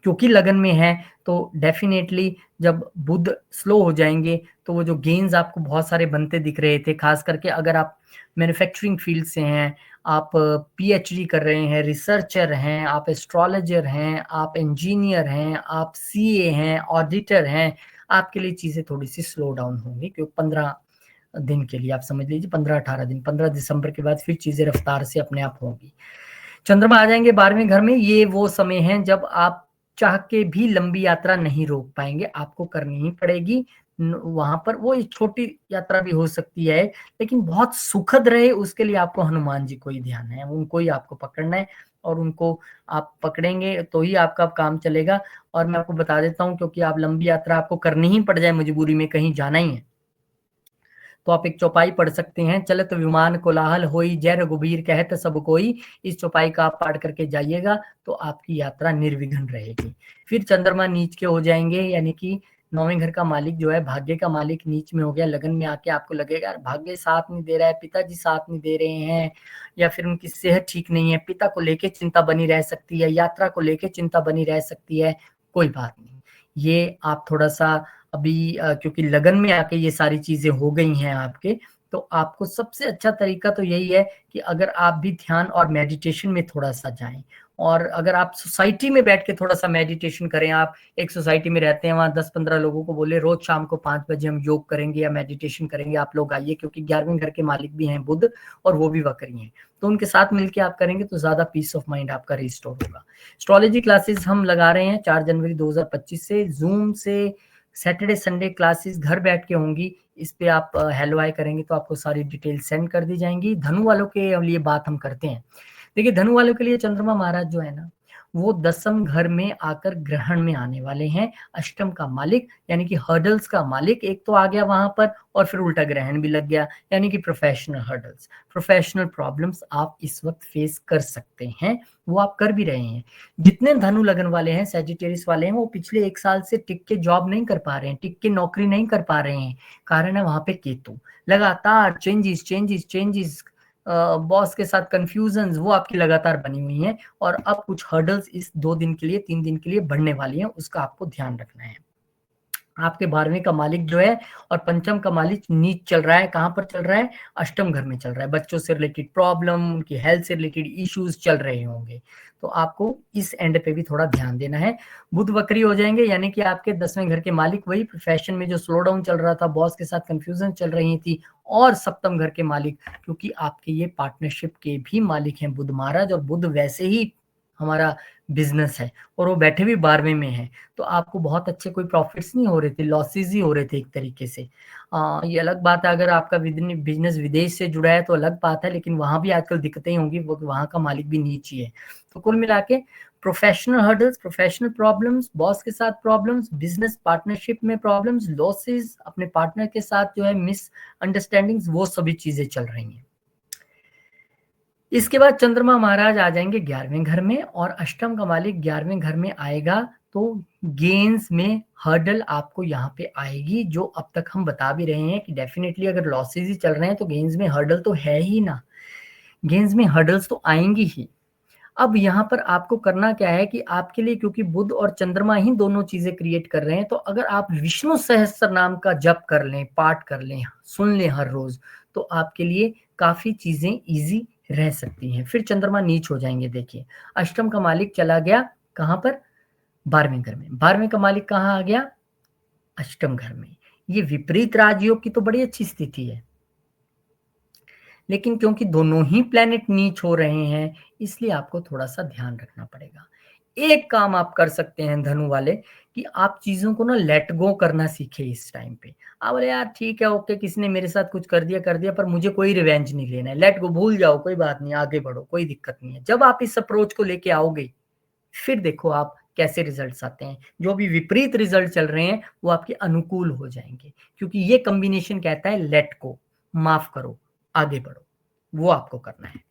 क्योंकि लगन में है। तो डेफिनेटली जब बुध स्लो हो जाएंगे तो वो जो गेन्स आपको बहुत सारे बनते दिख रहे थे, खास करके अगर आप मैन्युफैक्चरिंग फील्ड से हैं, आप पीएचडी कर रहे हैं, रिसर्चर हैं, आप एस्ट्रोलॉजर हैं, आप इंजीनियर हैं, आप सीए हैं, ऑडिटर हैं, आपके लिए चीजें थोड़ी सी स्लो डाउन होंगी क्योंकि 15 दिन के लिए आप समझ लीजिए, 15-18 दिन, 15 दिसंबर के बाद फिर चीजें रफ्तार से अपने आप होंगी। चंद्रमा आ जाएंगे 12वें घर में, ये वो समय है जब आप चाह के भी लंबी यात्रा नहीं रोक पाएंगे, आपको करनी ही पड़ेगी। वहां पर वो एक छोटी यात्रा भी हो सकती है, लेकिन बहुत सुखद रहे उसके लिए आपको हनुमान जी को ही ध्यान है, उनको ही आपको पकड़ना है और उनको आप पकड़ेंगे तो ही आपका काम चलेगा। और मैं आपको बता देता हूँ, क्योंकि आप लंबी यात्रा आपको करनी ही पड़ जाए, मजबूरी में कहीं जाना ही है, तो आप एक चौपाई पढ़ सकते हैं, चलत विमान कोलाहल होई, जय रघुबीर कहत सब कोई। इस चौपाई का आप पाठ करके जाइएगा तो आपकी यात्रा निर्विघ्न रहेगी। फिर चंद्रमा नीच के हो जाएंगे, यानी कि 9वें घर का मालिक जो है, भाग्य का मालिक नीच में हो गया। लगन में आके आपको लगेगा यार भाग्य साथ नहीं दे रहा है, पिताजी साथ नहीं दे रहे हैं, या फिर उनकी सेहत ठीक नहीं है, पिता को लेके चिंता बनी रह सकती है, यात्रा को लेके चिंता बनी रह सकती है। कोई बात नहीं, ये आप थोड़ा सा अभी क्योंकि लगन में आके ये सारी चीजें हो गई हैं आपके, तो आपको सबसे अच्छा तरीका तो यही है कि अगर आप भी ध्यान और मेडिटेशन में थोड़ा सा जाएं, और अगर आप सोसाइटी में बैठ के थोड़ा सा मेडिटेशन करें, आप एक सोसाइटी में रहते हैं, वहां 10-15 लोगों को बोले रोज शाम को 5 बजे हम योग करेंगे या मेडिटेशन करेंगे, आप लोग आइए, क्योंकि 11वें घर के मालिक भी हैं बुध और वो भी वक्री हैं, तो उनके साथ मिलकर आप करेंगे तो ज्यादा पीस ऑफ माइंड आपका रिस्टोर होगा। एस्ट्रोलॉजी क्लासेस हम लगा रहे हैं 4 जनवरी 2025 से, जूम से सैटरडे संडे क्लासेस घर बैठ के होंगी। इस पे आप हेलो हाय करेंगे तो आपको सारी डिटेल सेंड कर दी जाएंगी। धनु वालों के लिए बात हम करते हैं। देखिए, धनु वालों के लिए चंद्रमा महाराज जो है ना, वो 10वें घर में आकर ग्रहण में आने वाले हैं। अष्टम का मालिक यानी कि हर्डल्स का मालिक एक तो आ गया वहां पर, और फिर उल्टा ग्रहण भी लग गया, यानी कि प्रोफेशनल हर्डल्स, प्रोफेशनल प्रॉब्लम्स आप इस वक्त फेस कर सकते हैं, वो आप कर भी रहे हैं। जितने धनु लगन वाले हैं, सेजिटेरियस वाले हैं, वो पिछले 1 साल से टिक के जॉब नहीं कर पा रहे हैं, टिक के नौकरी नहीं कर पा रहे हैं। कारण है वहां पे केतु, लगातार चेंजेस चेंजेस चेंजेस, बॉस के साथ कंफ्यूजन, वो आपकी लगातार बनी हुई हैं, और अब कुछ हर्डल्स इस 2 दिन के लिए 3 दिन के लिए बढ़ने वाली हैं, उसका आपको ध्यान रखना है। आपके 12वें का मालिक जो है और पंचम का मालिक नीच चल रहा है, कहां पर चल रहा है, अष्टम घर में चल रहा है। बच्चों से रिलेटेड प्रॉब्लम, उनकी हेल्थ से रिलेटेड इश्यूज चल रहे होंगे, तो आपको इस एंड पे भी थोड़ा ध्यान देना है। बुध वक्री हो जाएंगे, यानी कि आपके 10वें घर के मालिक वही प्रोफेशन में जो स्लो डाउन चल रहा था, बॉस के साथ कंफ्यूजन चल रही थी, और सप्तम घर के मालिक, क्योंकि आपके ये पार्टनरशिप के भी मालिक हैं बुध महाराज, और बुध वैसे ही हमारा बिजनेस है और वो बैठे भी 12वें में है, तो आपको बहुत अच्छे कोई प्रॉफिट्स नहीं हो रहे थे, लॉसेस ही हो रहे थे एक तरीके से। ये अलग बात है, अगर आपका बिजनेस विदेश से जुड़ा है तो अलग बात है, लेकिन वहां भी आजकल दिक्कतें होंगी, वो वहां का मालिक भी नीच ही है। तो कुल मिला के professional hurdles, professional problems, boss के साथ प्रॉब्लम्स, बिजनेस पार्टनरशिप में प्रॉब्लम्स, लॉसेस, अपने पार्टनर के साथ जो है मिस अंडरस्टैंडिंग्स, वो सभी चीजें चल रही हैं। इसके बाद चंद्रमा महाराज आ जाएंगे 11वें घर में, और अष्टम का मालिक 11वें घर में आएगा, तो गेन्स में हर्डल आपको यहाँ पे आएगी, जो अब तक हम बता भी रहे हैं कि डेफिनेटली अगर लॉसेज ही चल रहे हैं तो गेन्स में हर्डल तो है ही ना, गेन्स में हर्डल्स तो आएंगी ही। अब यहाँ पर आपको करना क्या है कि आपके लिए, क्योंकि बुध और चंद्रमा ही दोनों चीजें क्रिएट कर रहे हैं, तो अगर आप विष्णु सहस्त्र नाम का जप कर लें, पाठ कर लें, सुन लें हर रोज, तो आपके लिए काफी चीजें इजी रह सकती हैं। फिर चंद्रमा नीच हो जाएंगे। देखिए, अष्टम का मालिक चला गया कहां पर, 12वें घर में। 12वें का मालिक कहाँ आ गया, अष्टम घर में। ये विपरीत राजयोग की तो बड़ी अच्छी स्थिति है, लेकिन क्योंकि दोनों ही प्लेनेट नीच हो रहे हैं, इसलिए आपको थोड़ा सा ध्यान रखना पड़ेगा। एक काम आप कर सकते हैं धनु वाले, कि आप चीज़ों को ना लेट गो करना सीखें इस टाइम पे। आप बोले यार ठीक है, ओके, किसी ने मेरे साथ कुछ कर दिया, पर मुझे कोई रिवेंज नहीं लेना है, लेट गो, भूल जाओ, कोई बात नहीं, आगे बढ़ो, कोई दिक्कत नहीं है। जब आप इस अप्रोच को लेके आओगे, फिर देखो आप कैसे रिजल्ट्स आते हैं। जो भी विपरीत रिजल्ट चल रहे हैं वो आपके अनुकूल हो जाएंगे, क्योंकि ये कॉम्बिनेशन कहता है लेट गो, माफ करो, आगे बढ़ो, वो आपको करना है।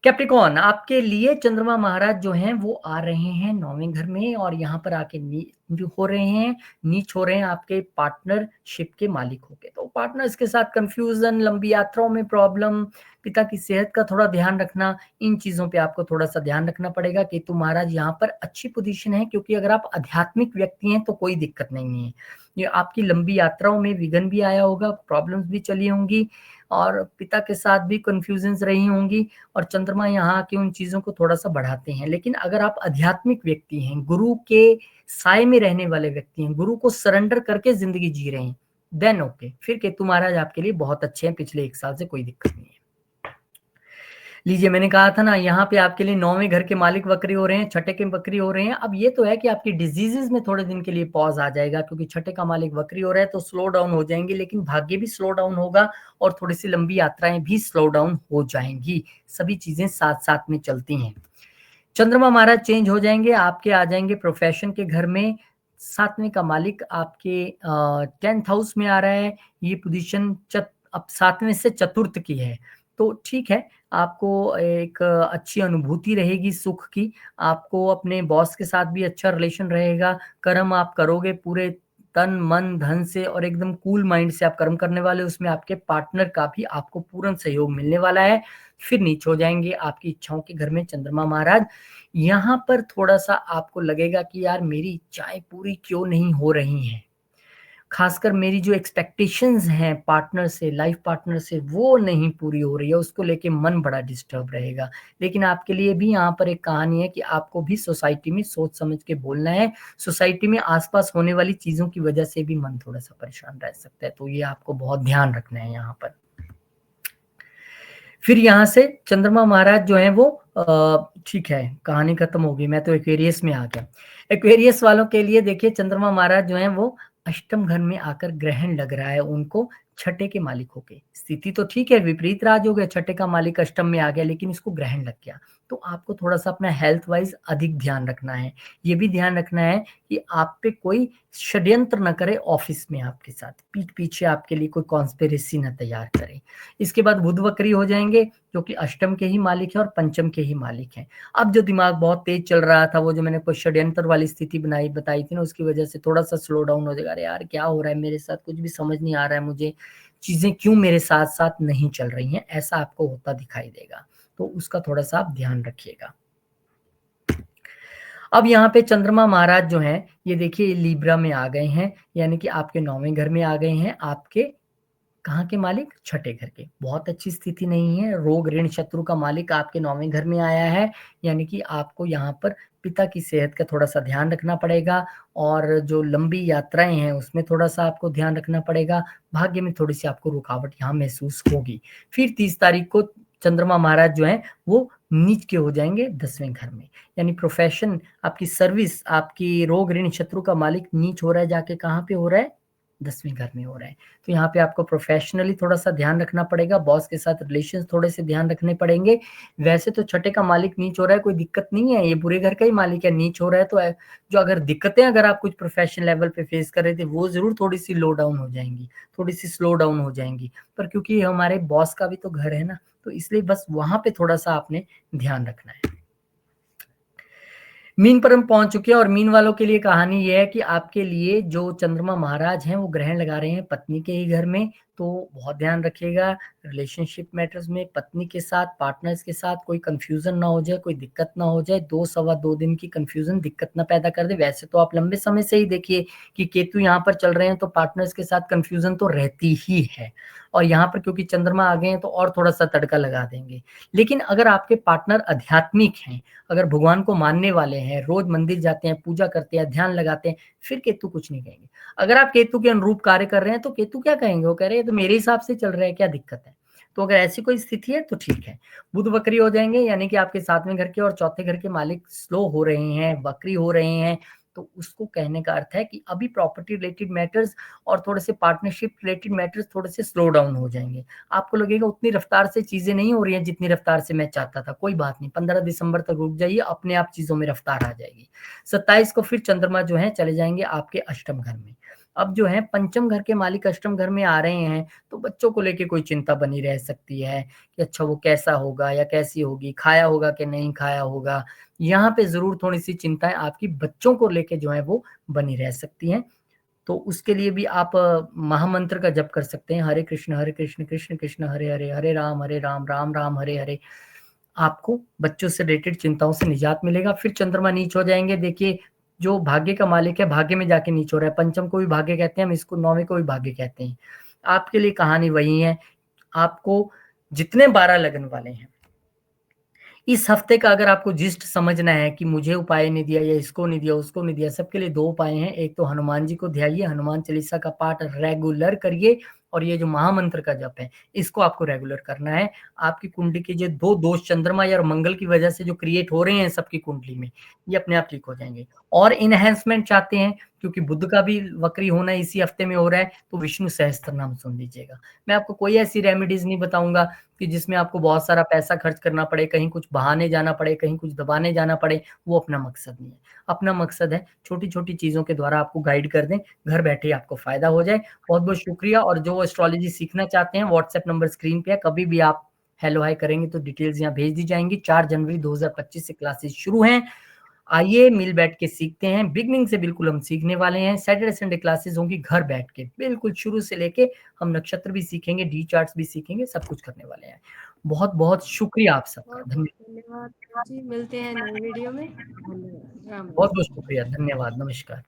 कैप्रिकॉन, आपके लिए चंद्रमा महाराज जो हैं वो आ रहे हैं 9वें घर में, और यहाँ पर आके जो हो रहे हैं, नीच हो रहे हैं आपके पार्टनरशिप के मालिक होके। तो पार्टनर्स के साथ कंफ्यूजन, लंबी यात्राओं में प्रॉब्लम, पिता की सेहत का थोड़ा ध्यान रखना, इन चीजों पे आपको थोड़ा सा ध्यान रखना पड़ेगा। केतु महाराज यहाँ पर अच्छी पोजीशन है, क्योंकि अगर आप आध्यात्मिक व्यक्ति हैं तो कोई दिक्कत नहीं है। ये आपकी लंबी यात्राओं में विघ्न भी आया होगा, प्रॉब्लम्स भी चली होंगी, और पिता के साथ भी कंफ्यूजन्स रही होंगी, और चंद्रमा यहाँ आके उन चीजों को थोड़ा सा बढ़ाते हैं। लेकिन अगर आप आध्यात्मिक व्यक्ति हैं, गुरु के साय में रहने वाले व्यक्ति हैं, गुरु को सरेंडर करके जिंदगी जी रहे हैं, देन ओके, फिर केतु महाराज आपके लिए बहुत अच्छे हैं, पिछले 1 साल से कोई दिक्कत नहीं है। लीजिए, मैंने कहा था ना, यहाँ पे आपके लिए 9वें घर के मालिक वक्री हो रहे हैं, छठे के वक्री हो रहे हैं। अब ये तो है कि आपकी डिजीजेस में थोड़े दिन के लिए पॉज आ जाएगा, क्योंकि छठे का मालिक वक्री हो रहा है, तो स्लो डाउन हो जाएंगे, लेकिन भाग्य भी स्लो डाउन होगा, और थोड़ी सी लंबी यात्राएं भी स्लो डाउन हो जाएंगी। सभी चीजें साथ साथ में चलती हैं। चंद्रमा महाराज चेंज हो जाएंगे, आपके आ जाएंगे प्रोफेशन के घर में। 7वें का मालिक आपके 10th हाउस में आ रहा है। ये पोजीशन अब 7वें से चतुर्थ की है, तो ठीक है, आपको एक अच्छी अनुभूति रहेगी सुख की। आपको अपने बॉस के साथ भी अच्छा रिलेशन रहेगा। कर्म आप करोगे पूरे तन मन धन से, और एकदम कूल माइंड से आप कर्म करने वाले, उसमें आपके पार्टनर का भी आपको पूर्ण सहयोग मिलने वाला है। फिर नीचे हो जाएंगे आपकी इच्छाओं के घर में चंद्रमा महाराज। यहाँ पर थोड़ा सा आपको लगेगा कि यार मेरी इच्छाएं पूरी क्यों नहीं हो रही हैं, खासकर मेरी जो एक्सपेक्टेशंस हैं पार्टनर से, लाइफ पार्टनर से, वो नहीं पूरी हो रही है, उसको लेके मन बड़ा डिस्टर्ब रहेगा। लेकिन आपके लिए भी यहाँ पर एक कहानी है कि आपको भी सोसाइटी में सोच समझ के बोलना है। सोसाइटी में आसपास होने वाली चीजों की वजह से भी मन थोड़ा सा परेशान रह सकता है, तो ये आपको बहुत ध्यान रखना है यहाँ पर। फिर यहाँ से चंद्रमा महाराज जो है वो ठीक है, कहानी खत्म हो गई, मैं तो एक्वेरियस में आ गया। एक्वेरियस वालों के लिए देखिए, चंद्रमा महाराज जो है वो अष्टम घर में आकर ग्रहण लग रहा है उनको, छठे के मालिक होके। स्थिति तो ठीक है, विपरीत राज हो गया, छठे का मालिक अष्टम में आ गया, लेकिन इसको ग्रहण लग गया। तो आपको थोड़ा सा अपना हेल्थ वाइज अधिक ध्यान रखना है। ये भी ध्यान रखना है कि आप पे कोई षड्यंत्र न करे, ऑफिस में आपके साथ पीठ पीछे आपके लिए कोई कॉन्स्पिरेसी न तैयार करे। इसके बाद बुध वक्री हो जाएंगे, जो कि अष्टम के ही मालिक है और पंचम के ही मालिक हैं। अब जो दिमाग बहुत तेज चल रहा था, वो जो मैंने कोई षड्यंत्र वाली स्थिति बताई थी ना, उसकी वजह से थोड़ा सा स्लो डाउन हो जाएगा। अरे यार क्या हो रहा है मेरे साथ, कुछ भी समझ नहीं आ रहा है मुझे, चीजें क्यों मेरे साथ साथ नहीं चल रही हैं, ऐसा आपको होता दिखाई देगा, तो उसका थोड़ा सा आप ध्यान रखिएगा। अब यहाँ पे चंद्रमा महाराज जो हैं, ये देखिए लिब्रा में आ गए हैं, यानी कि आपके 9वें घर में आ गए हैं। आपके कहाँ के मालिक, छठे घर के। बहुत अच्छी स्थिति नहीं है, रोग ऋण शत्रु का मालिक आपके 9वें घर में आया है, यानी कि आपको यहाँ पर पिता की सेहत का थोड़ा सा ध्यान रखना पड़ेगा, और जो लंबी यात्राएं हैं उसमें थोड़ा सा आपको ध्यान रखना पड़ेगा। भाग्य में थोड़ी सी आपको रुकावट यहाँ महसूस होगी। फिर 30 तारीख को चंद्रमा महाराज जो है वो नीच के हो जाएंगे 10वें घर में, यानी प्रोफेशन, आपकी सर्विस, आपकी रोग ऋण शत्रु का मालिक नीच हो रहा है, जाके कहाँ पे हो रहा है, 10वें घर में हो रहा है। तो यहाँ पे आपको प्रोफेशनली थोड़ा सा ध्यान रखना पड़ेगा, बॉस के साथ रिलेशंस थोड़े से ध्यान रखने पड़ेंगे। वैसे तो छठे का मालिक नीच हो रहा है, कोई दिक्कत नहीं है, ये बुरे घर का ही मालिक है, नीच हो रहा है, तो जो अगर दिक्कतें अगर आप कुछ प्रोफेशनल लेवल पे फेस कर रहे थे, वो जरूर थोड़ी सी लो डाउन हो जाएंगी, थोड़ी सी स्लो डाउन हो जाएंगी, पर क्योंकि हमारे बॉस का भी तो घर है ना, तो इसलिए बस वहां पे थोड़ा सा आपने ध्यान रखना है। मीन पर हम पहुंच चुके हैं, और मीन वालों के लिए कहानी यह है कि आपके लिए जो चंद्रमा महाराज हैं वो ग्रहण लगा रहे हैं पत्नी के ही घर में, तो बहुत ध्यान रखिएगा। रिलेशनशिप मैटर्स में पत्नी के साथ, पार्टनर्स के साथ कोई कंफ्यूजन ना हो जाए, कोई दिक्कत ना हो जाए, 2 सवा 2 दिन की कंफ्यूजन दिक्कत ना पैदा कर दे। वैसे तो आप लंबे समय से ही देखिए कि केतु यहाँ पर चल रहे हैं, तो पार्टनर्स के साथ कंफ्यूजन तो रहती ही है, और यहाँ पर क्योंकि चंद्रमा आ गए हैं तो और थोड़ा सा तड़का लगा देंगे। लेकिन अगर आपके पार्टनर आध्यात्मिक हैं, अगर भगवान को मानने वाले हैं, रोज मंदिर जाते हैं, पूजा करते हैं, ध्यान लगाते हैं, फिर केतु कुछ नहीं कहेंगे। अगर आप केतु के अनुरूप कार्य कर रहे हैं तो केतु क्या कहेंगे, वो कह रहे हैं तो मेरे हिसाब से चल रहा है, क्या दिक्कत है। तो अगर ऐसी कोई स्थिति है तो ठीक है। बुध वक्री हो जाएंगे, यानी कि आपके 7वें घर के और चौथे घर के मालिक स्लो हो रहे हैं, वक्री हो रहे हैं, तो उसको कहने का अर्थ है कि अभी प्रॉपर्टी रिलेटेड मैटर्स और थोड़े से पार्टनरशिप रिलेटेड मैटर्स थोड़े से स्लो डाउन हो जाएँगे। आपको लगेगा उतनी रफ्तार से चीज़ें नहीं हो रही हैं जितनी रफ्तार से मैं चाहता था, कोई बात नहीं, 15 दिसंबर तक रुक जाइए, अपने आप चीज़ों में रफ्तार आ जाएगी। 27 को फिर चंद्रमा जो है चले जाएँगे आपके अष्टम घर में। अब जो है पंचम घर के मालिक अष्टम घर में आ रहे हैं, तो बच्चों को लेके कोई चिंता बनी रह सकती है कि अच्छा वो कैसा होगा या कैसी होगी, खाया होगा कि नहीं खाया होगा। यहाँ पे ज़रूर थोड़ी-सी चिंताएँ आपकी बच्चों को लेके जो है वो बनी रह सकती हैं। तो उसके लिए भी आप महामंत्र का जप कर सकते हैं, हरे कृष्ण, कृष्ण कृष्ण, हरे हरे, हरे राम, राम राम, हरे हरे। आपको बच्चों से रिलेटेड चिंताओं से निजात मिलेगा। फिर चंद्रमा नीच हो जाएँगे, देखिए जो भाग्य का मालिक है, भाग्य में जाके नीच हो रहा है। पंचम को भी भाग्य कहते हैं, हम इसको नौवें को भी भाग्य कहते हैं। आपके लिए कहानी वही है, आपको जितने 12 लगन वाले हैं, इस हफ्ते का अगर आपको जिस्ट समझना है कि मुझे उपाय नहीं दिया या इसको नहीं दिया, उसको नहीं दिया, सबके लिए 2 उपाय हैं। एक तो हनुमान जी को ध्याइए, हनुमान चालीसा का पाठ रेगुलर करिए और ये जो महामंत्र का जप है, इसको आपको रेगुलर करना है। आपकी कुंडली के जो 2 दोष चंद्रमा या मंगल की वजह से जो क्रिएट हो रहे हैं सबकी कुंडली में, ये अपने आप ठीक हो जाएँगे। और एनहांसमेंट चाहते हैं क्योंकि बुध का भी वक्री होना इसी हफ्ते में हो रहा है, तो विष्णु सहस्त्रनाम सुन लीजिएगा। मैं आपको कोई ऐसी रेमेडीज़ नहीं बताऊँगा कि जिसमें आपको बहुत सारा पैसा खर्च करना पड़े, कहीं कुछ बहाने जाना पड़े, कहीं कुछ दबाने जाना पड़े, वो अपना मकसद नहीं है। अपना मकसद है छोटी-छोटी चीज़ों के द्वारा आपको गाइड कर दें, घर बैठे ही आपको फ़ायदा हो जाए। बहुत-बहुत शुक्रिया और जो एस्ट्रोलॉजी सीखना चाहते हैं व्हाट्सएप नंबर स्क्रीन पे है, कभी भी आप हेलो हाय करेंगे तो डिटेल्स यहाँ भेज दी जाएँगी। 4 जनवरी 2025 से क्लासेस शुरू हैं। आइए मिल बैठ के सीखते हैं, बिगिनिंग से बिल्कुल हम सीखने वाले हैं। सैटरडे संडे क्लासेस होंगी घर बैठ के, बिल्कुल शुरू से लेके हम नक्षत्र भी सीखेंगे, डी चार्ट्स भी सीखेंगे, सब कुछ करने वाले हैं। बहुत-बहुत शुक्रिया आप सबका। बहुत-बहुत धन्यवाद जी, मिलते हैं नई वीडियो में। धन्यवाद, राम राम। बहुत-बहुत शुक्रिया, धन्यवाद, नमस्कार।